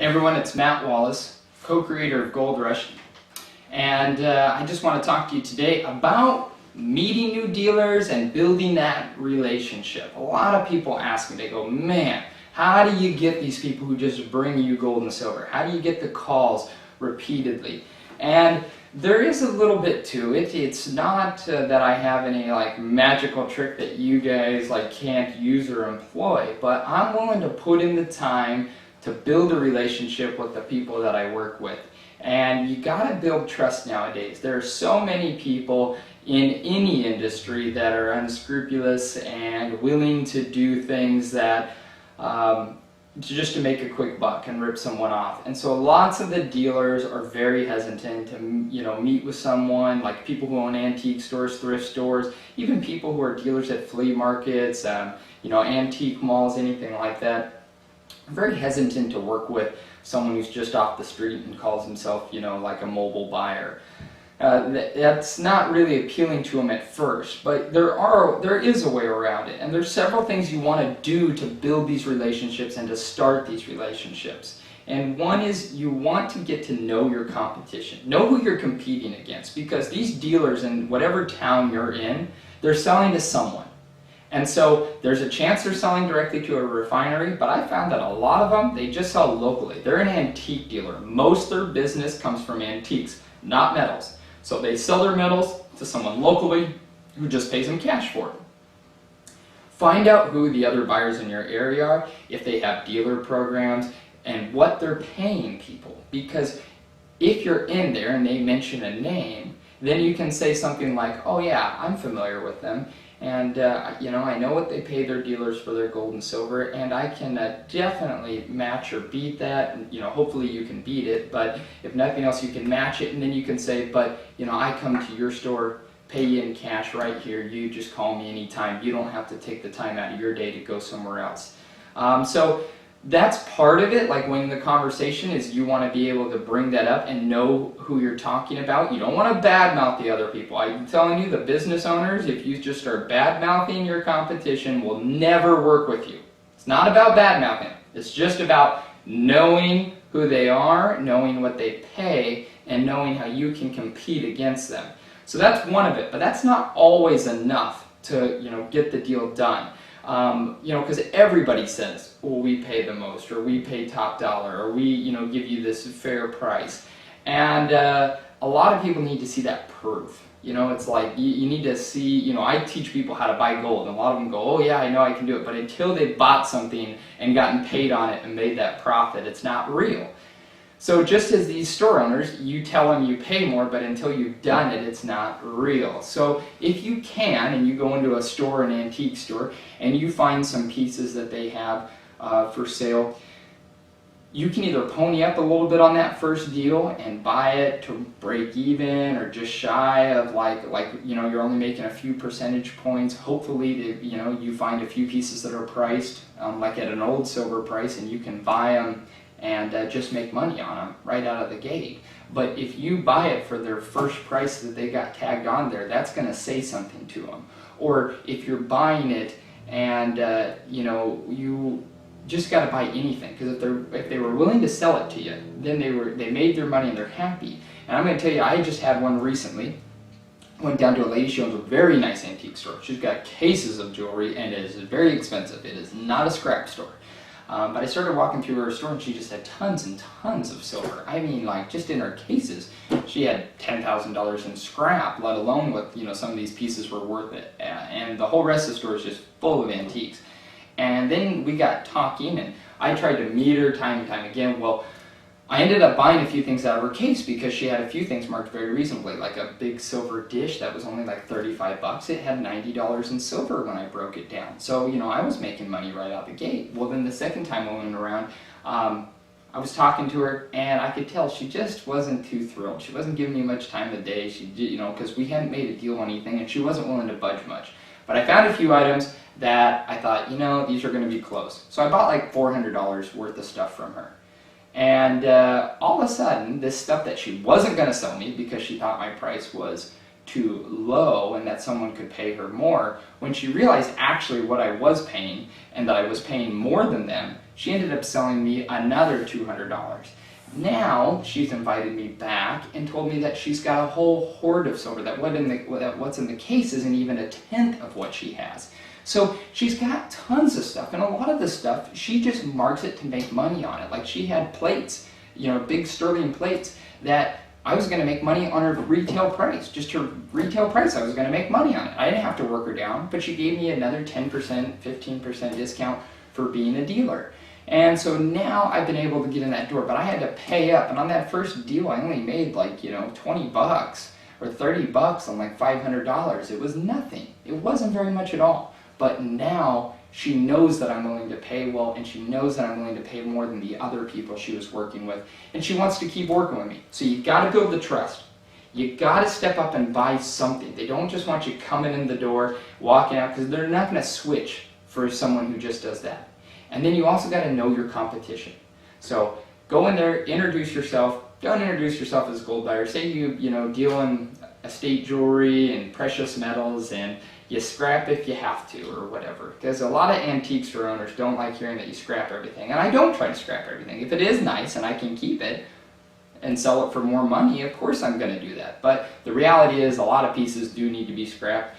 Hey everyone, it's Matt Wallace, co-creator of Gold Rush, and I just want to talk to you today about meeting new dealers and building that relationship. A lot of people ask me, they go, man, how do you get these people who just bring you gold and silver? How do you get the calls repeatedly? And there is a little bit to it. It's not that I have any like magical trick that you guys can't use or employ, but I'm willing to put in the time to build a relationship with the people that I work with. And you gotta build trust nowadays. There are so many people in any industry that are unscrupulous and willing to do things that just to make a quick buck and rip someone off. And so lots of the dealers are very hesitant to meet with someone, like people who own antique stores, thrift stores, even people who are dealers at flea markets, antique malls, anything like that. I'm very hesitant to work with someone who's just off the street and calls himself, like a mobile buyer. That's not really appealing to them at first, but there is a way around it, and there's several things you want to do to build these relationships and to start these relationships. And one is you want to get to know your competition, know who you're competing against, because these dealers in whatever town you're in, they're selling to someone. And so there's a chance they're selling directly to a refinery, but I found that a lot of them, they just sell locally. They're an antique dealer. Most of their business comes from antiques, not metals. So they sell their metals to someone locally who just pays them cash for it. Find out who the other buyers in your area are, if they have dealer programs, and what they're paying people. Because if you're in there and they mention a name, then you can say something like, oh yeah, I'm familiar with them. And I know what they pay their dealers for their gold and silver, and I can definitely match or beat that. And hopefully you can beat it, but if nothing else, you can match it. And then you can say, but I come to your store, pay you in cash right here. You just call me anytime. You don't have to take the time out of your day to go somewhere else. So that's part of it. Like when the conversation is, you want to be able to bring that up and know who you're talking about. You don't want to badmouth the other people. I'm telling you, the business owners, if you just start badmouthing your competition, will never work with you. It's not about badmouthing. It's just about knowing who they are, knowing what they pay, and knowing how you can compete against them. So that's one of it, but that's not always enough to get the deal done. Because everybody says, well, we pay the most, or we pay top dollar, or we, give you this fair price. And a lot of people need to see that proof. It's like you need to see, I teach people how to buy gold, and a lot of them go, oh yeah, I know I can do it. But until they bought something and gotten paid on it and made that profit, it's not real. So just as these store owners, you tell them you pay more, but until you've done it, it's not real. So if you can, and you go into a store, an antique store, and you find some pieces that they have for sale, you can either pony up a little bit on that first deal and buy it to break even, or just shy of you're only making a few percentage points. Hopefully, you find a few pieces that are priced like at an old silver price, and you can buy them and just make money on them right out of the gate. But if you buy it for their first price that they got tagged on there, that's going to say something to them. Or if you're buying it and you just got to buy anything, because if they were willing to sell it to you, then they made their money and they're happy. And I'm going to tell you, I just had one recently. Went down to a lady. She owns a very nice antique store. She's got cases of jewelry, and it is very expensive. It is not a scrap store. But I started walking through her store, and she just had tons and tons of silver. I mean, just in her cases, she had $10,000 in scrap, let alone what some of these pieces were worth it. And the whole rest of the store is just full of antiques. And then we got talking, and I tried to meet her time and time again. Well, I ended up buying a few things out of her case because she had a few things marked very reasonably, like a big silver dish that was only like 35 bucks. It had $90 in silver when I broke it down. So, I was making money right out the gate. Well, then the second time I went around, I was talking to her, and I could tell she just wasn't too thrilled. She wasn't giving me much time of the day. She did, because we hadn't made a deal on anything, and she wasn't willing to budge much. But I found a few items that I thought, these are going to be close. So I bought like $400 worth of stuff from her. And all of a sudden, this stuff that she wasn't going to sell me because she thought my price was too low and that someone could pay her more. When she realized actually what I was paying and that I was paying more than them, she ended up selling me another $200. Now she's invited me back and told me that she's got a whole hoard of silver, that what's in the case isn't even a tenth of what she has. So she's got tons of stuff, and a lot of the stuff she just marks it to make money on it. Like she had plates, big sterling plates that I was going to make money on her retail price, just her retail price. I was going to make money on it. I didn't have to work her down, but she gave me another 10%, 15% discount for being a dealer. And so now I've been able to get in that door, but I had to pay up. And on that first deal, I only made like, $20 or $30 on like $500. It was nothing. It wasn't very much at all. But now she knows that I'm willing to pay well, and she knows that I'm willing to pay more than the other people she was working with. And she wants to keep working with me. So you've got to build the trust. You got to step up and buy something. They don't just want you coming in the door, walking out, because they're not going to switch for someone who just does that. And then you also got to know your competition. So go in there, introduce yourself. Don't introduce yourself as a gold buyer. Say you deal in estate jewelry and precious metals, and you scrap if you have to or whatever. Because a lot of antique store owners don't like hearing that you scrap everything. And I don't try to scrap everything. If it is nice and I can keep it and sell it for more money, of course I'm going to do that. But the reality is a lot of pieces do need to be scrapped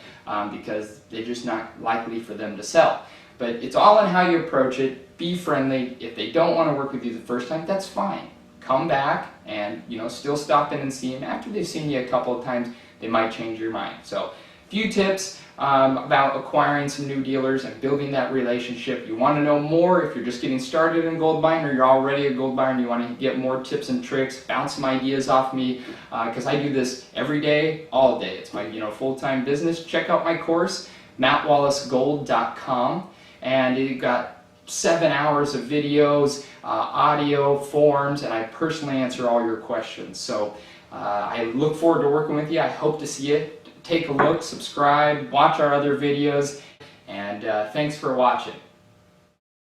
because they're just not likely for them to sell. But it's all in how you approach it. Be friendly. If they don't want to work with you the first time, that's fine. Come back and still stop in and see them. After they've seen you a couple of times, they might change your mind. So a few tips about acquiring some new dealers and building that relationship. You want to know more if you're just getting started in gold buying, or you're already a gold buyer and you want to get more tips and tricks, bounce some ideas off me, because I do this every day, all day. It's my full-time business. Check out my course, mattwallacegold.com. And it got 7 hours of videos, audio, forms, and I personally answer all your questions. So I look forward to working with you. I hope to see you. Take a look, subscribe, watch our other videos, and thanks for watching.